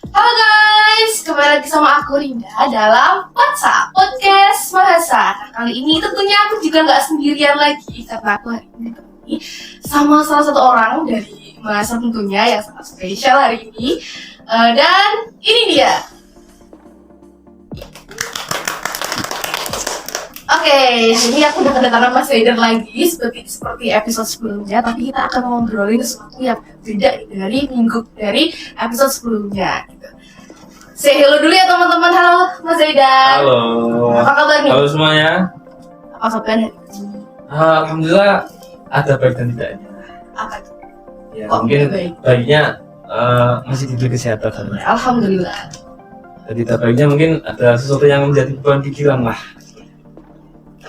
Halo guys, kembali lagi sama aku Rinda dalam WhatsApp Podcast Mahasa. Nah, kali ini tentunya aku juga nggak sendirian lagi karena aku hari ini ditemani sama salah satu orang dari Mahasa tentunya yang sangat spesial hari ini. Dan ini dia. Oke, hari ini aku udah kedatangan Mas Haider lagi seperti episode sebelumnya, tapi kita akan ngobrolin sesuatu yang beda dari episode sebelumnya. Gitu. Say hello dulu ya teman-teman. Halo Mas Haider. Halo. Apa kabar nih? Halo semuanya. Apa kabar? Alhamdulillah ada baik dan tidaknya. Apa tuh? Ya, Kok mungkin baik? baiknya masih diberi kesehatan. Alhamdulillah. Dan tidak baiknya mungkin ada sesuatu yang menjadi beban pikiran lah.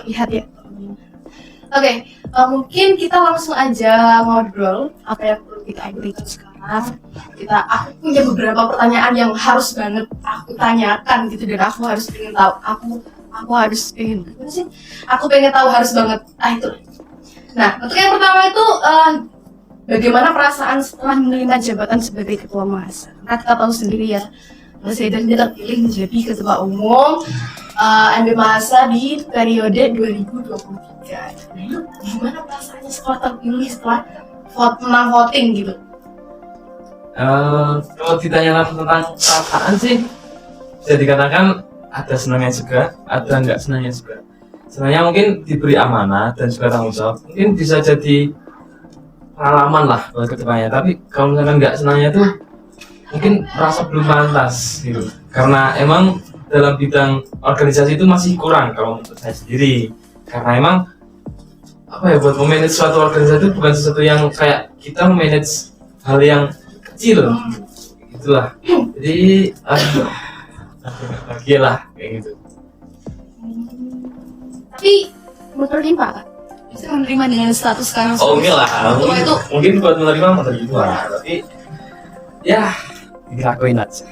Lihat ya. Oke, mungkin kita langsung aja ngobrol apa yang perlu kita berikan sekarang. Aku punya beberapa pertanyaan yang harus banget aku tanyakan gitu, dan aku harus pengen tahu. Aku harus pengen gimana sih? Aku pengen tahu harus banget. Itu. Nah, untuk yang pertama itu bagaimana perasaan setelah menerima jabatan sebagai ketua Mahasa? Karena kita tahu sendiri ya, Mas Haider dia terpilih menjadi ketua umum MB Mahasa di periode 2023. Nah, itu gimana perasaannya setelah terpilih, setelah menang voting gitu? Kalau ditanya tentang perasaan sih, bisa dikatakan ada senangnya juga, ada nggak senangnya juga. Senangnya mungkin diberi amanah dan juga tanggung jawab, mungkin bisa jadi pengalaman lah buat kedepannya. Tapi kalau misalkan nggak senangnya tuh, mungkin merasa belum pantas gitu. Karena emang dalam bidang organisasi itu masih kurang kalau menurut saya sendiri. Karena emang buat memanage suatu organisasi itu bukan sesuatu yang kayak kita memanage hal yang kecil, gitulah. Jadi bahagialah kayak gitu. Tapi menerima kan? Bisa menerima dengan status sekarang. Oh enggak lah, mungkin buat menerima, tapi ya dilakuin aja.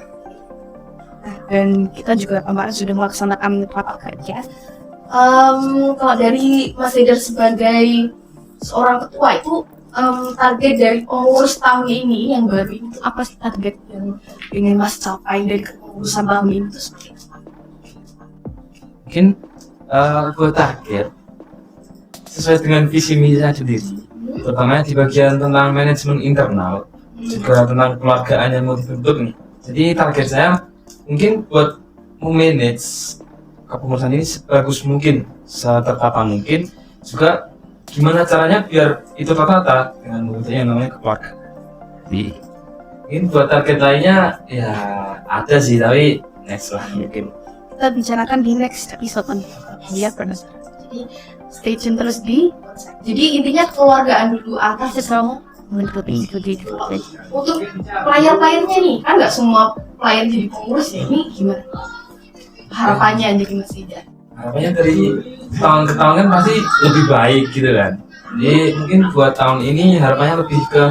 Dan kita juga kemarin sudah melaksanakan rapat kerja. Kalau dari Mas Haider sebagai seorang ketua itu, target dari pengurus tahun ini yang baru itu apa sih target yang ingin Mas capai dari kepengurusan tahun ini itu seperti apa? Mungkin buat target sesuai dengan visi misi saya sendiri, terutama di bagian tentang manajemen internal, juga tentang keluargaan yang mau dibentuk nih. Jadi target saya mungkin buat memanage kepengurusan ini sebagus mungkin, setertata mungkin, juga gimana caranya biar itu tertata dengan menggunakan yang namanya keluarga. Jadi mungkin buat target lainnya ya ada sih, tapi next lah mungkin. Kita bicarakan di next episode nanti. Iya benar. Jadi stay tune terus di. Jadi intinya kekeluargaan dulu atas sama untuk player-playernya nih, kan nggak semua player jadi pengurus ya, ini gimana harapannya dari Mas Haider? Harapannya dari tahun ke tahun kan pasti lebih baik gitu kan. Jadi mungkin buat tahun ini harapannya lebih ke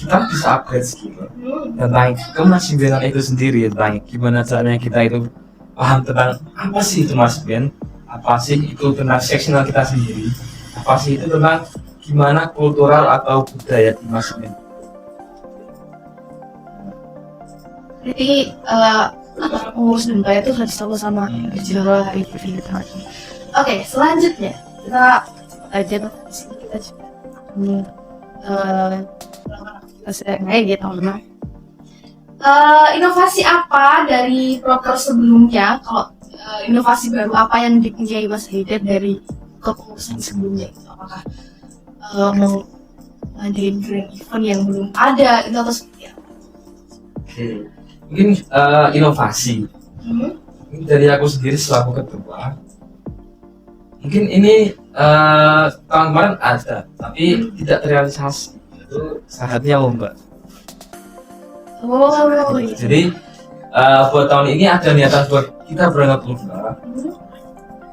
kita bisa upgrade skill tentang kemasinan itu sendiri, tentang gimana caranya kita itu paham tentang apa sih itu masinan, apa sih itu tentang seksional kita sendiri, apa sih itu tentang gimana kultural atau budaya di masinan. Jadi antara pengurus dan player itu harus sama-sama berjalan dari kita. Oke, selanjutnya kita aja kita inovasi apa dari proker sebelumnya? Kalau inovasi baru apa yang dipunyai Mas Haider dari kepengurusan sebelumnya? Apakah mau ngadain grand event yang belum ada itu atau seperti apa? Mungkin inovasi. Mungkin dari aku sendiri selaku ketua, mungkin ini tahun kemarin ada tapi tidak terrealisasi, itu syaratnya lomba. Iya. Jadi buat tahun ini ada niatan buat kita berangkat lomba,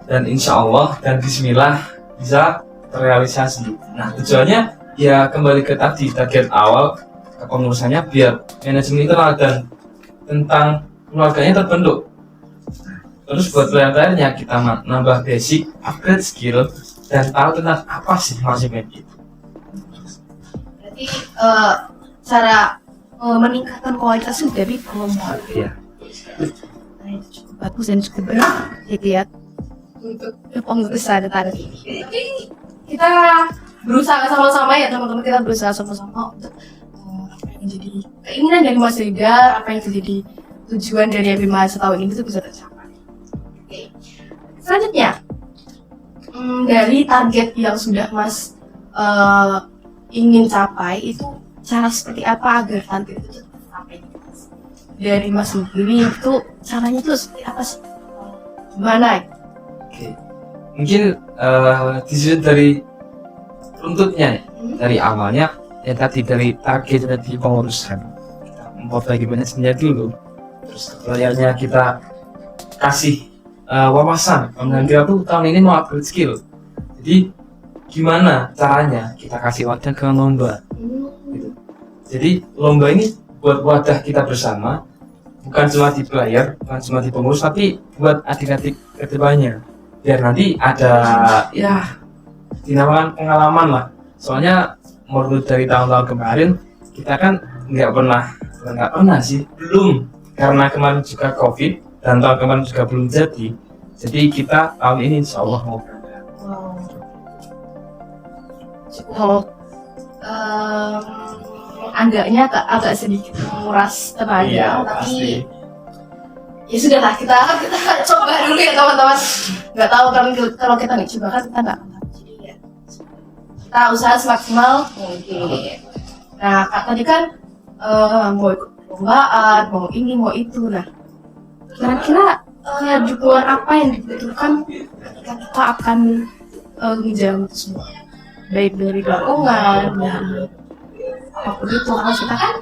dan insya Allah dan bismillah bisa terrealisasi. Nah tujuannya ya kembali ke tadi target awal kepengurusannya, biar manajemen internal dan tentang keluarganya terbentuk. Terus buat player-playernya kita nambah basic, upgrade skill, dan tahu tentang apa sih manajemen itu. Berarti cara meningkatkan kualitas dari perlombaan. Iya. Nah, itu cukup bagus dan cukup baik gitu ya untuk pengurusan tadi. Tapi kita berusaha sama-sama ya teman-teman, kita berusaha sama-sama untuk apa yang jadi keinginan dari Mas Rida, apa yang jadi tujuan dari Abima setahun ini itu bisa tercapai. Oke. Selanjutnya dari target yang sudah Mas ingin capai itu cara seperti apa agar target itu tercapai? Dari Mas sendiri itu caranya itu seperti apa sih? Gimana? Oke. Mungkin disusun dari runtutnya, dari awalnya ya tadi dari target tadi pengurusan kita memperbaiki manajemennya dulu, terus layarnya kita kasih wawasan kemudian kita tuh tahun ini mau upgrade skill, jadi gimana caranya kita kasih wadah ke lomba gitu. Jadi lomba ini buat wadah kita bersama, bukan cuma di player, bukan cuma di pengurus, tapi buat adik-adik kedepannya biar nanti ada ya dinamakan pengalaman lah. Soalnya menurut dari tahun-tahun kemarin kita kan nggak pernah sih, belum, karena kemarin juga COVID dan tahun kemarin juga belum jadi kita tahun ini insya Allah mau berangkat. Kalau agak sedikit menguras tenaga, Iya, tapi pasti. ya sudahlah, kita coba dulu ya teman-teman. Nggak tahu kan kalau kita nggak coba kan kita nggak akan tahu. Jadi ya kita usaha semaksimal mungkin. Nah Kak tadi kan mau ikut perlombaan, mau ini mau itu. Nah kira-kira dukungan apa yang dibutuhkan ketika kita akan menjalani itu semua, baik dari dukungan dan apapun itu, karena kita kan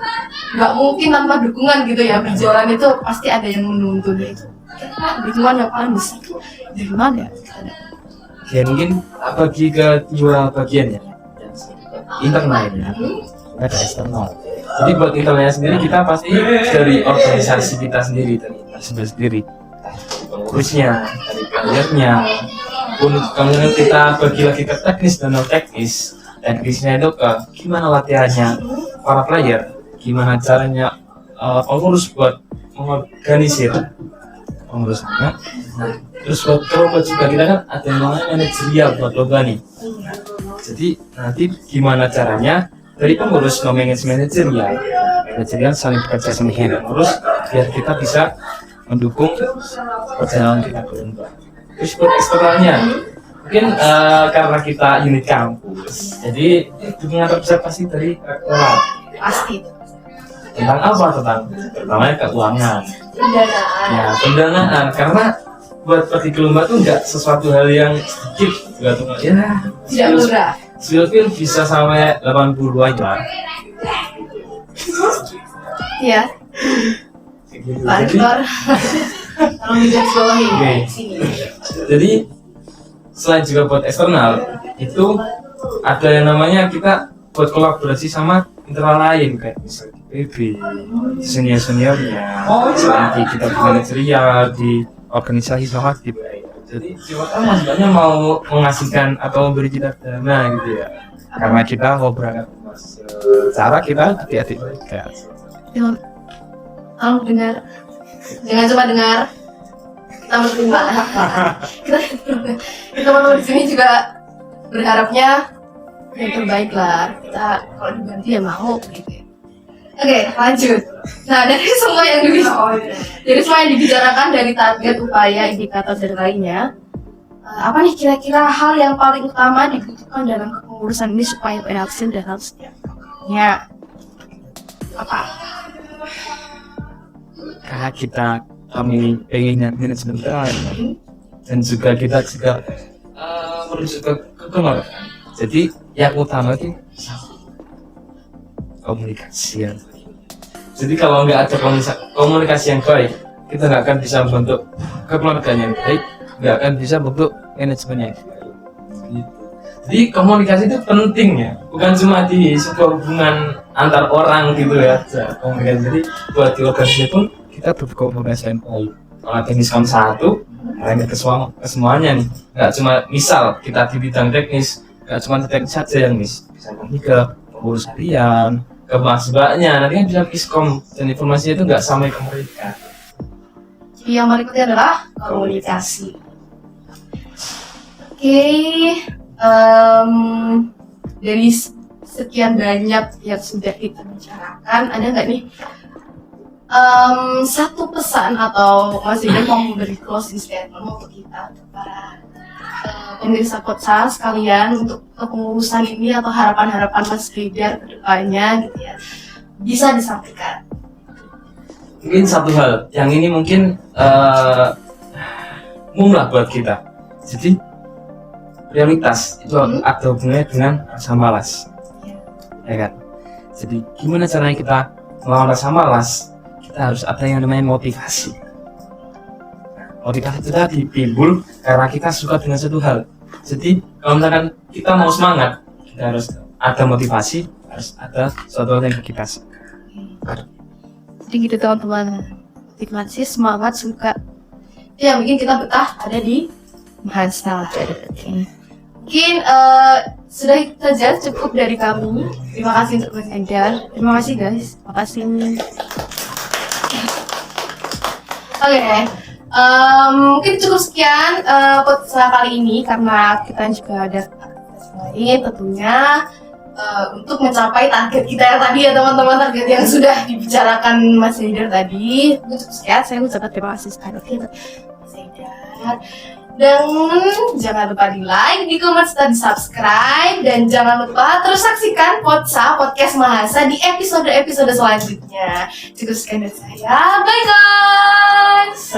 nggak mungkin tanpa dukungan gitu ya, berjalan itu pasti ada yang menuntun itu. Kira-kira dukungan yang paling besar itu dari mana? Ya mungkin bagi ke dua bagian ya, internalnya ada eksternal. Jadi buat internalnya sendiri kita pasti dari organisasi kita sendiri, dari sendiri pengurusnya, dari playernya pun. Kemudian kita bagi lagi ke teknis dan non teknis. Teknisnya itu ke gimana latihannya para player, gimana caranya pengurus buat mengorganisir pengurusnya. Nah, terus buat lomba juga kita kan ada yang namanya manajerial buat lomba nih. Jadi nanti gimana caranya dari pengurus manajerial saling bekerja sama dengan pengurus biar kita bisa mendukung perjalanan kita ke lomba. Terus buat eksternalnya mungkin karena kita unit kampus, jadi dukungan terbesar pasti dari rektorat. Pasti Tentang apa? Tentang pertama keuangan. pendanaan. Ya, pendanaan, karena buat pergi ke lomba tuh nggak sesuatu hal yang sedikit, nggak tuh ya. Tidak murah. Skill bisa sampai 80 aja. Iya. Gitu. Pak Jadi, Rektor, tolong digarisbawahi Oke. sini. jadi selain juga buat eksternal, itu ada yang namanya kita buat kolaborasi sama internal lain kayak misalnya PB, senior-seniornya, nanti kita di manajerial, di organisasi sama di. Jadi siapa tahu maksudnya mau mengasihkan atau memberi kita dana gitu ya, karena kita mau berangkat cara kita hati-hati kayak Tolong dengar, jangan cuma dengar, kita menerima. kita teman-teman di sini juga berharapnya yang terbaik lah. Kita kalau dibantu ya mau gitu. Oke, lanjut. Nah, dari semua yang dibicarakan, dari target, upaya, indikator dan lainnya, apa nih kira-kira hal yang paling utama dibutuhkan dalam kepengurusan ini supaya berhasil dan harus ya apa? karena kami pengen manajemen dan juga kita menuju ke kemarin. Jadi yang utama itu komunikasi. Jadi kalau nggak ada komunikasi yang baik, kita nggak akan bisa membentuk kekeluargaan yang baik, nggak akan bisa membentuk manajemen yang baik. Gitu. Jadi komunikasi itu penting ya, bukan cuma di sebuah hubungan antar orang gitu ya. Komunikasi, jadi buat di organisasi pun kita berkomunikasi yang baik. Kalau teknis kan satu, hanya ke semuanya nih. Nggak cuma misal kita di bidang teknis, nggak cuma teknis saja yang bisa nanti ke pengurus harian, ke mahasiswanya, nanti kan bisa miskom dan informasinya itu nggak sampai ke mereka. Yang berikutnya adalah komunikasi. Oke, dari sekian banyak yang sudah kita bicarakan, ada nggak nih satu pesan atau Mas Ida mau memberi closing statement untuk kita, untuk para pemirsa podcast sekalian, untuk kepengurusan ini atau harapan-harapan Mas Ida ke depannya gitu ya, bisa disampaikan. Mungkin satu hal yang ini mungkin umum lah buat kita. Jadi prioritas itu ada hubungannya dengan rasa malas, ya kan? Jadi gimana caranya kita melawan rasa malas? Kita harus ada yang namanya motivasi. Motivasi itu tadi timbul karena kita suka dengan satu hal. Jadi kalau misalkan kita mau semangat, kita harus ada motivasi, harus ada suatu hal yang kita suka. Jadi gitu teman-teman, motivasi, semangat, suka. Itu yang bikin kita betah ada di Mahasa. Mungkin sudah itu saja cukup dari kami. Terima kasih untuk Mas Eda. Terima kasih guys. Terima kasih. Oke, mungkin cukup sekian podcast kali ini karena kita juga ada aktivitas lain tentunya untuk mencapai target kita yang tadi ya teman-teman, target yang sudah dibicarakan Mas Eda tadi. Cukup sekian, saya ucapkan terima kasih sekali lagi Mas Eda. Dan jangan lupa di like, di komen, serta di subscribe. Dan jangan lupa terus saksikan podcast Mahasa di episode-episode selanjutnya. Cukup sekian dari saya. Bye guys.